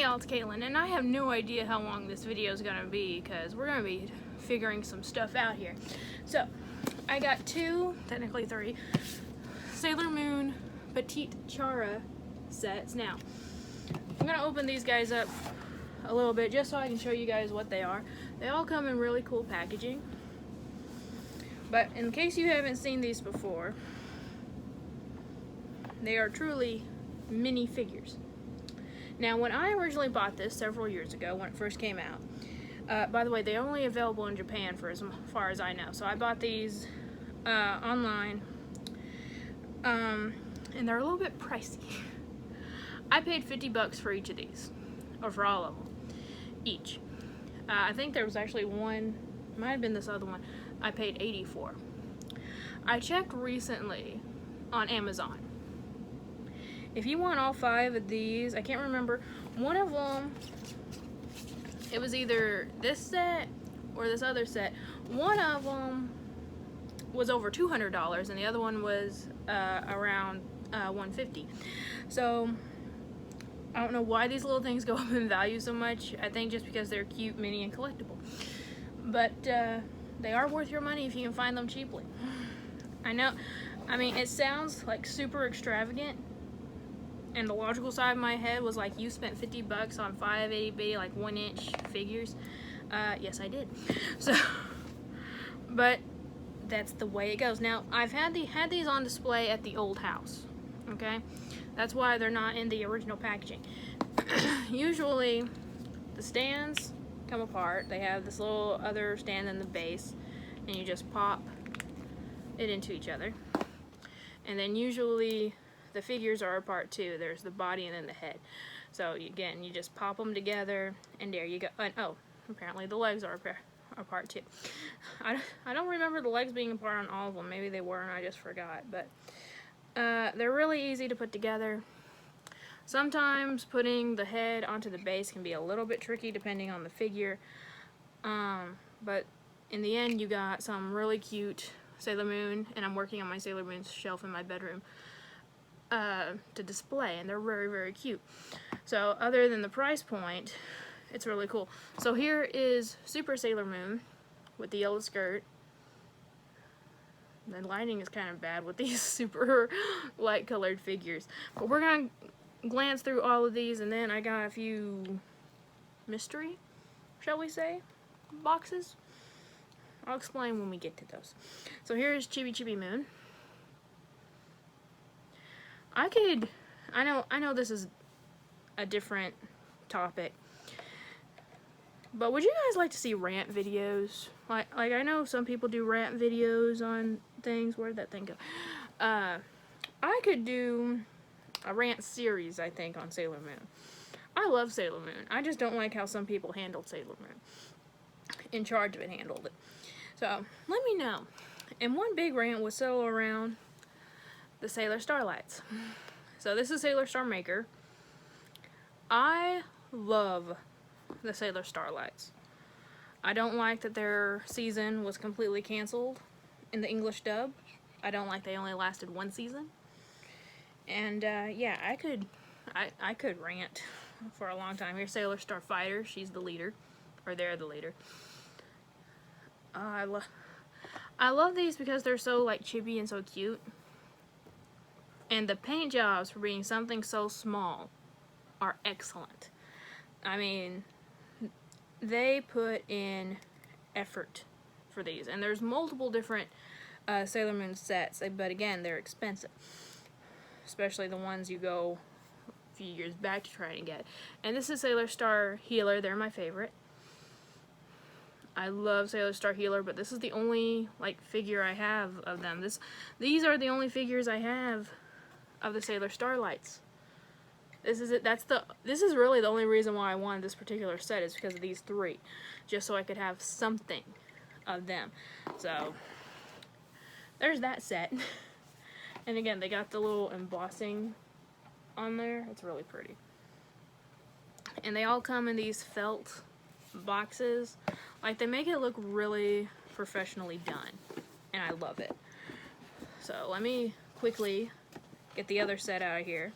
y'all, it's Caitlin, and I have no idea how long this video is going to be because we're going to be figuring some stuff out here. So, I got two, technically three, Sailor Moon Petit Chara sets. Now, I'm going to open these guys up a little bit just so I can show you guys what they are. They all come in really cool packaging. But in case you haven't seen these before, they are truly mini figures. Now, when I originally bought this several years ago, when it first came out, by the way, they're only available in Japan for as far as I know. So I bought these online, and they're a little bit pricey. I paid 50 bucks for each of these, or for all of them, each. I think there was actually one, might have been this other one, I paid 80 for. I checked recently on Amazon. If you want all 5 of these, I can't remember, one of them, it was either this set or this other set. One of them was over $200 and the other one was around $150. So I don't know why these little things go up in value so much. I think just because they're cute, mini, and collectible. But they are worth your money if you can find them cheaply. I know, I mean, it sounds like super extravagant, and the logical side of my head was like, you spent 50 bucks on 5 80B, like 1-inch figures. Yes, I did. So, but that's the way it goes. Now, I've had these on display at the old house, okay? That's why they're not in the original packaging. Usually, the stands come apart. They have this little other stand in the base, and you just pop it into each other. And then usually, the figures are apart too. There's the body and then the head. So again, you just pop them together, and there you go. And oh, apparently the legs are apart too. I don't remember the legs being apart on all of them. Maybe they were and I just forgot. But they're really easy to put together. Sometimes putting the head onto the base can be a little bit tricky depending on the figure. But in the end, you got some really cute Sailor Moon, and I'm working on my Sailor Moon shelf in my bedroom to display, and they're very, very cute. So other than the price point, it's really cool. So here is Super Sailor Moon with the yellow skirt. The lighting is kind of bad with these super light colored figures, but we're gonna glance through all of these, and then I got a few mystery, shall we say, boxes. I'll explain when we get to those. So here's Chibi Moon. I know this is a different topic, but would you guys like to see rant videos? Like I know some people do rant videos on things. Where'd that thing go? I could do a rant series, I think, on Sailor Moon. I love Sailor Moon. I just don't like how some people handled Sailor Moon. In charge of it handled it. So, let me know. And one big rant was so around the Sailor Starlights. So this is Sailor Star Maker. I love the Sailor Starlights. I don't like that their season was completely canceled in the English dub. I don't like they only lasted one season. And yeah, I could rant for a long time. Here's Sailor Star Fighter. She's the leader, or they're the leader. I love these because they're so like chibi and so cute. And the paint jobs for being something so small are excellent. I mean, they put in effort for these. And there's multiple different Sailor Moon sets, but again, they're expensive. Especially the ones you go a few years back to try and get. And this is Sailor Star Healer. They're my favorite. I love Sailor Star Healer, but this is the only like figure I have of them. These are the only figures I have of the Sailor Starlights. This is it. This is really the only reason why I wanted this particular set, is because of these 3, just so I could have something of them. So there's that set. And again, they got the little embossing on there. It's really pretty. And they all come in these felt boxes. Like, they make it look really professionally done, and I love it. So let me quickly get the other set out of here.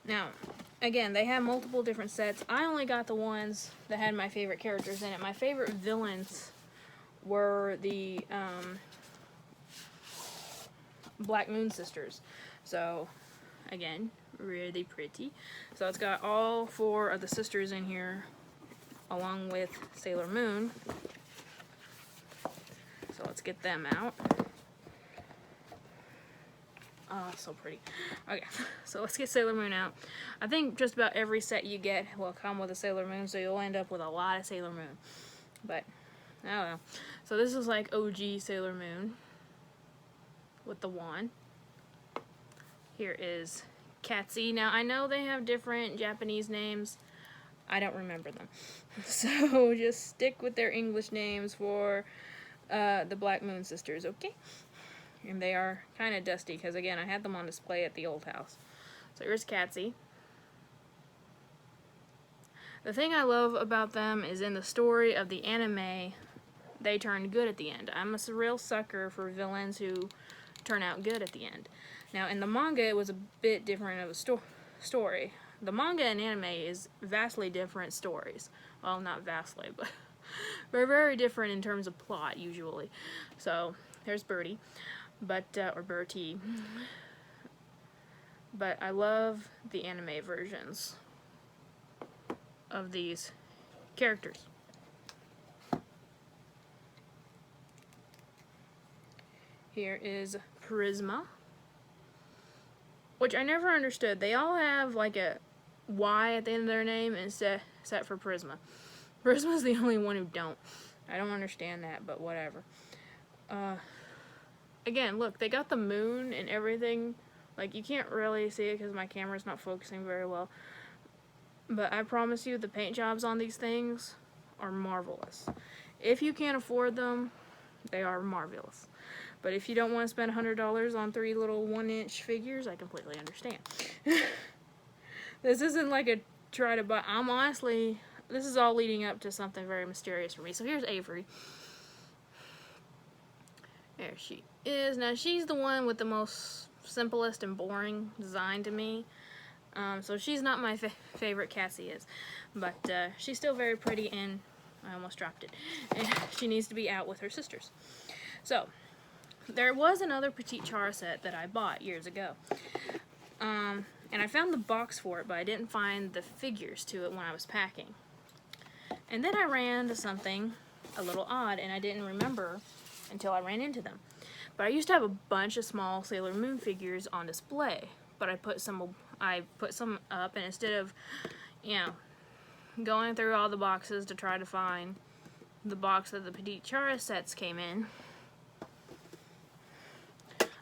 Now, again, they have multiple different sets. I only got the ones that had my favorite characters in it. My favorite villains were the Black Moon sisters. So, again, really pretty. So it's got all 4 of the sisters in here, along with Sailor Moon. So let's get them out. Oh, so pretty. Okay, so let's get Sailor Moon out. I think just about every set you get will come with a Sailor Moon, so you'll end up with a lot of Sailor Moon. But, I don't know. So this is like OG Sailor Moon with the wand. Here is Katsi. Now, I know they have different Japanese names. I don't remember them. So, just stick with their English names for the Black Moon sisters, okay? And they are kind of dusty because, again, I had them on display at the old house. So here's Katsi. The thing I love about them is in the story of the anime, they turned good at the end. I'm a real sucker for villains who turn out good at the end. Now, in the manga, it was a bit different of a story. The manga and anime is vastly different stories. Well, not vastly, but they're very different in terms of plot, usually. So, there's Birdie. Or Bertie. But I love the anime versions of these characters. Here is Prisma, which I never understood. They all have like a Y at the end of their name except for Prisma. Prisma's the only one who don't. I don't understand that, but whatever. Again, look, they got the moon and everything. Like, you can't really see it because my camera's not focusing very well. But I promise you, the paint jobs on these things are marvelous. If you can't afford them, they are marvelous. But if you don't want to spend $100 on 3 little 1-inch figures, I completely understand. This isn't like a try to buy. I'm honestly, this is all leading up to something very mysterious for me. So here's Avery. There she is. Now, she's the one with the most simplest and boring design to me. So she's not my favorite. Cassie is. But she's still very pretty, and I almost dropped it. And she needs to be out with her sisters. So, there was another Petit Chara set that I bought years ago. And I found the box for it, but I didn't find the figures to it when I was packing. And then I ran into something a little odd, and I didn't remember until I ran into them. But I used to have a bunch of small Sailor Moon figures on display, but I put some up, and instead of, going through all the boxes to try to find the box that the Petit Chara sets came in,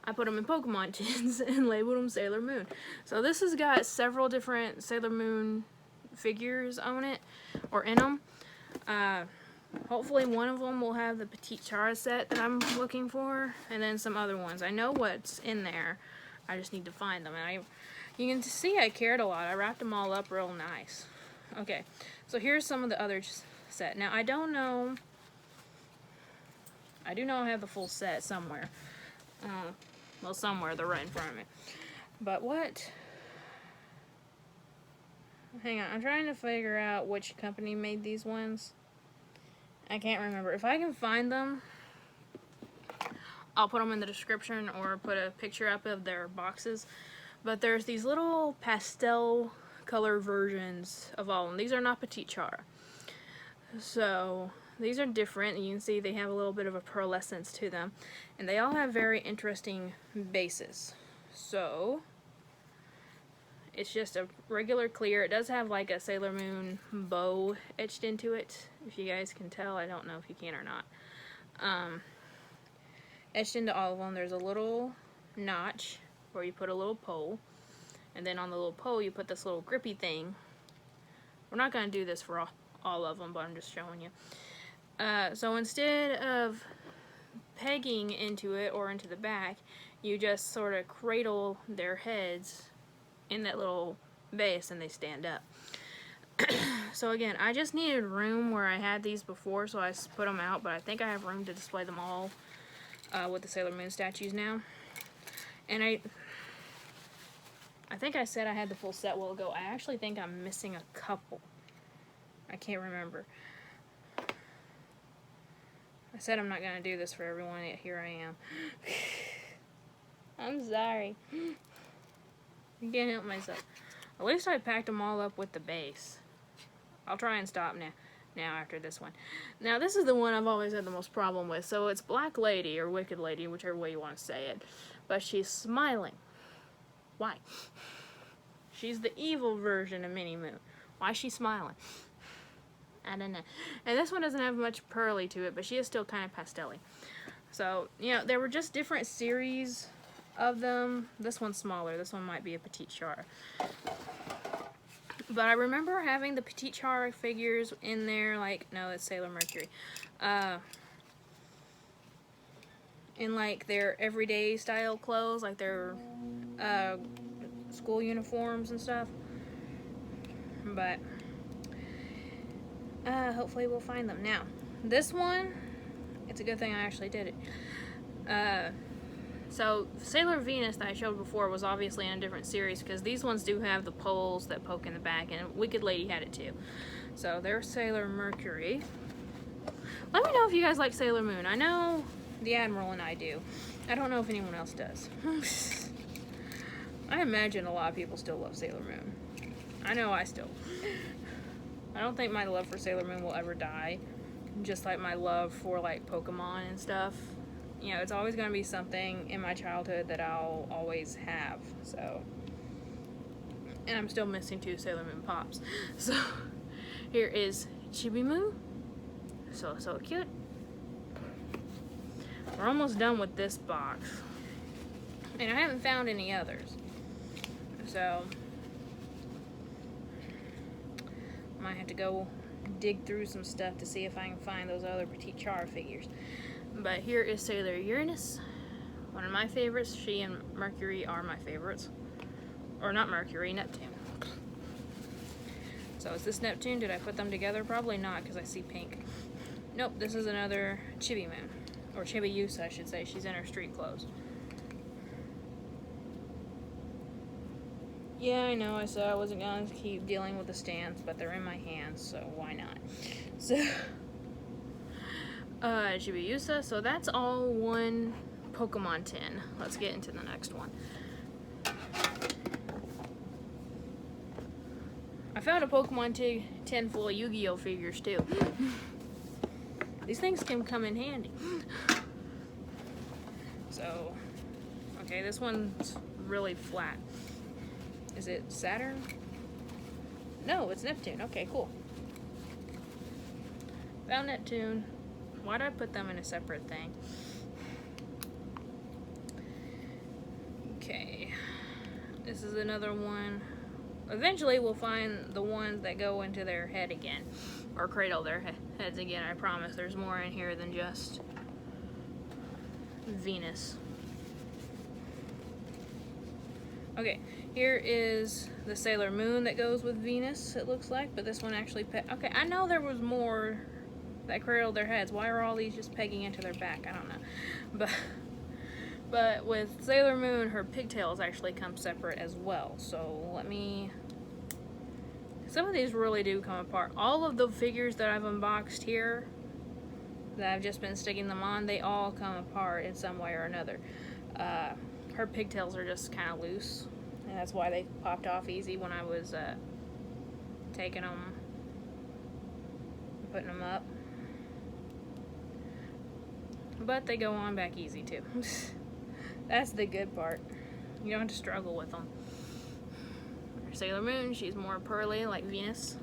I put them in Pokemon tins and labeled them Sailor Moon. So this has got several different Sailor Moon figures on it, or in them. Hopefully one of them will have the Petit Chara set that I'm looking for, and then some other ones. I know what's in there. I just need to find them. And you can see I cared a lot. I wrapped them all up real nice. Okay, so here's some of the other set. Now, I don't know. I do know I have the full set somewhere. Well, somewhere. They're right in front of me. But what? Hang on. I'm trying to figure out which company made these ones. I can't remember. If I can find them, I'll put them in the description or put a picture up of their boxes. But there's these little pastel color versions of all of them. These are not Petit Chara. So, these are different. You can see they have a little bit of a pearlescence to them. And they all have very interesting bases. So, it's just a regular clear. It does have like a Sailor Moon bow etched into it. If you guys can tell. I don't know if you can or not. Etched into all of them, there's a little notch where you put a little pole. And then on the little pole, you put this little grippy thing. We're not going to do this for all of them, but I'm just showing you. So instead of pegging into it or into the back, you just sort of cradle their heads in that little base and they stand up. So again, I just needed room where I had these before, so I put them out, but I think I have room to display them all with the Sailor Moon statues now. And I think I said I had the full set a while ago. I actually think I'm missing a couple. I can't remember. I said I'm not going to do this for everyone, yet here I am. I'm sorry. I can't help myself. At least I packed them all up with the base. I'll try and stop now after this one. Now this is the one I've always had the most problem with. So it's Black Lady or Wicked Lady, whichever way you want to say it. But she's smiling. Why? She's the evil version of Minnie Moon. Why is she smiling? I don't know. And this one doesn't have much pearly to it, but she is still kind of pastel-y. So, you know, there were just different series of them. This one's smaller. This one might be a Petit Chara. But I remember having the Petit Chara figures in there, like, no, it's Sailor Mercury. In, like, their everyday style clothes, like their school uniforms and stuff. But hopefully we'll find them. Now, this one, it's a good thing I actually did it. So Sailor Venus that I showed before was obviously in a different series because these ones do have the poles that poke in the back, and Wicked Lady had it too. So there's Sailor Mercury. Let me know if you guys like Sailor Moon. I know the Admiral and I do. I don't know if anyone else does. I imagine a lot of people still love Sailor Moon. I know I still. I don't think my love for Sailor Moon will ever die. Just like my love for like Pokemon and stuff. You know, it's always going to be something in my childhood that I'll always have. So, and I'm still missing 2 Sailor Moon pops. So, here is Chibi Moo. So cute. We're almost done with this box. And I haven't found any others. So, I might have to go dig through some stuff to see if I can find those other Petit Chara figures. But here is Sailor Uranus, one of my favorites. She and Mercury are my favorites. Or not Mercury, Neptune. So is this Neptune? Did I put them together? Probably not, because I see pink. Nope, this is another Chibi Moon. Or Chibi Yusa, I should say. She's in her street clothes. Yeah, I know, I said I wasn't going to keep dealing with the stands, but they're in my hands, so why not? So, Chibi Yusa, so that's all one Pokemon tin. Let's get into the next one. I found a Pokemon tin full of Yu-Gi-Oh figures, too. These things can come in handy. So, okay, this one's really flat. Is it Saturn? No, it's Neptune. Okay, cool. Found Neptune. Why'd I put them in a separate thing? Okay. This is another one. Eventually we'll find the ones that go into their head again. Or cradle their heads again. I promise there's more in here than just Venus. Okay, here is the Sailor Moon that goes with Venus, it looks like. But this one actually... Okay, I know there was more that cradled their heads. Why are all these just pegging into their back? I don't know. But with Sailor Moon, her pigtails actually come separate as well. So let me... Some of these really do come apart. All of the figures that I've unboxed here, that I've just been sticking them on, they all come apart in some way or another. Her pigtails are just kind of loose, and that's why they popped off easy when I was taking them, putting them up. But they go on back easy too. That's the good part. You don't have to struggle with them. Sailor Moon, she's more pearly like Venus.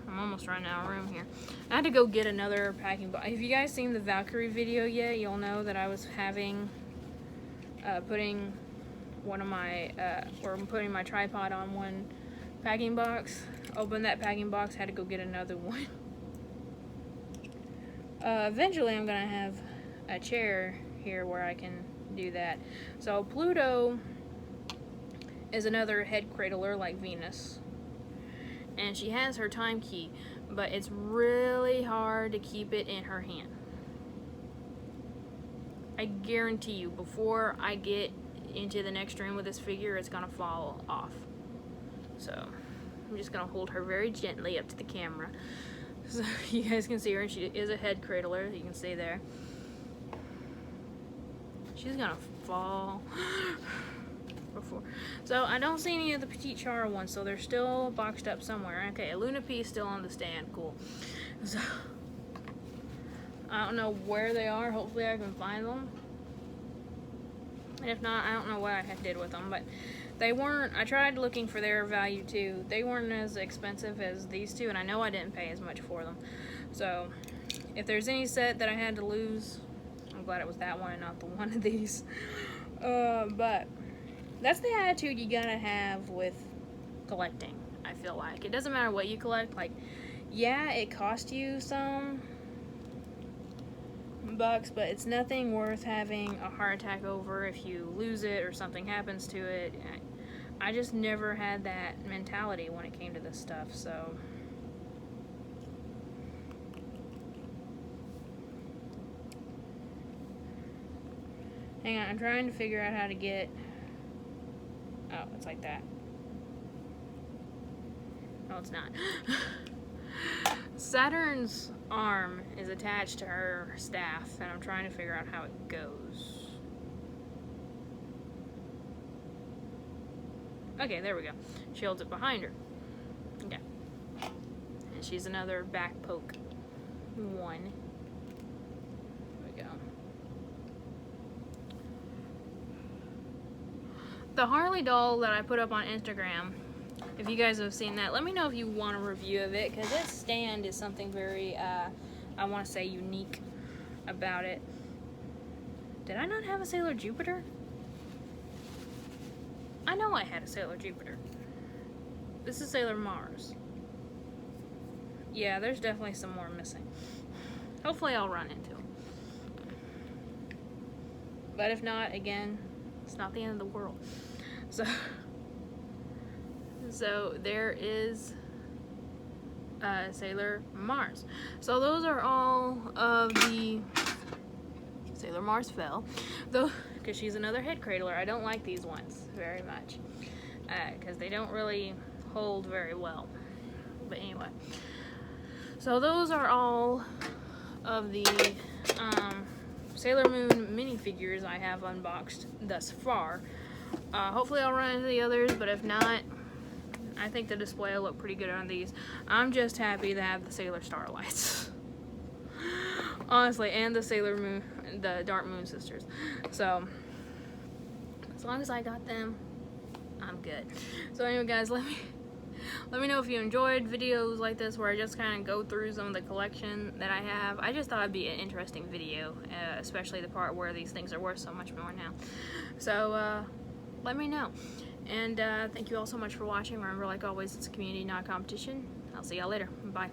I'm almost running out of room here. I had to go get another packing box. If you guys seen the Valkyrie video yet, you'll know that I was having putting one of my putting my tripod on one packing box. Opened that packing box, had to go get another one. Eventually I'm gonna have a chair here where I can do that. So Pluto is another head cradler like Venus, and she has her time key, but it's really hard to keep it in her hand. I guarantee you, before I get into the next room with this figure, it's gonna fall off. So I'm just gonna hold her very gently up to the camera so you guys can see her. And she is a head cradler, you can see there. She's gonna fall before. So I don't see any of the Petit Chara ones, so they're still boxed up somewhere. Okay, Luna P is still on the stand, cool. So I don't know where they are, hopefully I can find them. And if not, I don't know what I did with them, but they weren't, I tried looking for their value too. They weren't as expensive as these two, and I know I didn't pay as much for them. So if there's any set that I had to lose, I'm glad it was that one and not the one of these. But that's the attitude you gotta have with collecting, I feel like. It doesn't matter what you collect, like, yeah, it cost you some bucks, but it's nothing worth having a heart attack over if you lose it or something happens to it. I just never had that mentality when it came to this stuff, so. Hang on, I'm trying to figure out how to get, oh, it's like that. No, it's not. Saturn's arm is attached to her staff, and I'm trying to figure out how it goes. Okay, there we go. She holds it behind her. Okay. And she's another back poke one. There we go. The Harley doll that I put up on Instagram, if you guys have seen that, let me know if you want a review of it, because this stand is something very, I want to say, unique about it. Did I not have a Sailor Jupiter? I know I had a Sailor Jupiter. This is Sailor Mars. Yeah, there's definitely some more missing. Hopefully I'll run into them. But if not, again, it's not the end of the world. So there is Sailor Mars. So those are all of the Sailor Mars fell, though, because she's another head cradler. I don't like these ones very much because they don't really hold very well. But anyway, so those are all of the Sailor Moon minifigures I have unboxed thus far. Hopefully I'll run into the others, but if not, I think the display will look pretty good on these. I'm just happy to have the Sailor Starlights. Honestly, and the Sailor Moon, the Dark Moon Sisters. So, as long as I got them, I'm good. So anyway, guys, let me know if you enjoyed videos like this where I just kind of go through some of the collection that I have. I just thought it'd be an interesting video, especially the part where these things are worth so much more now. So, let me know. And thank you all so much for watching. Remember, like always, it's a community, not a competition. I'll see y'all later. Bye.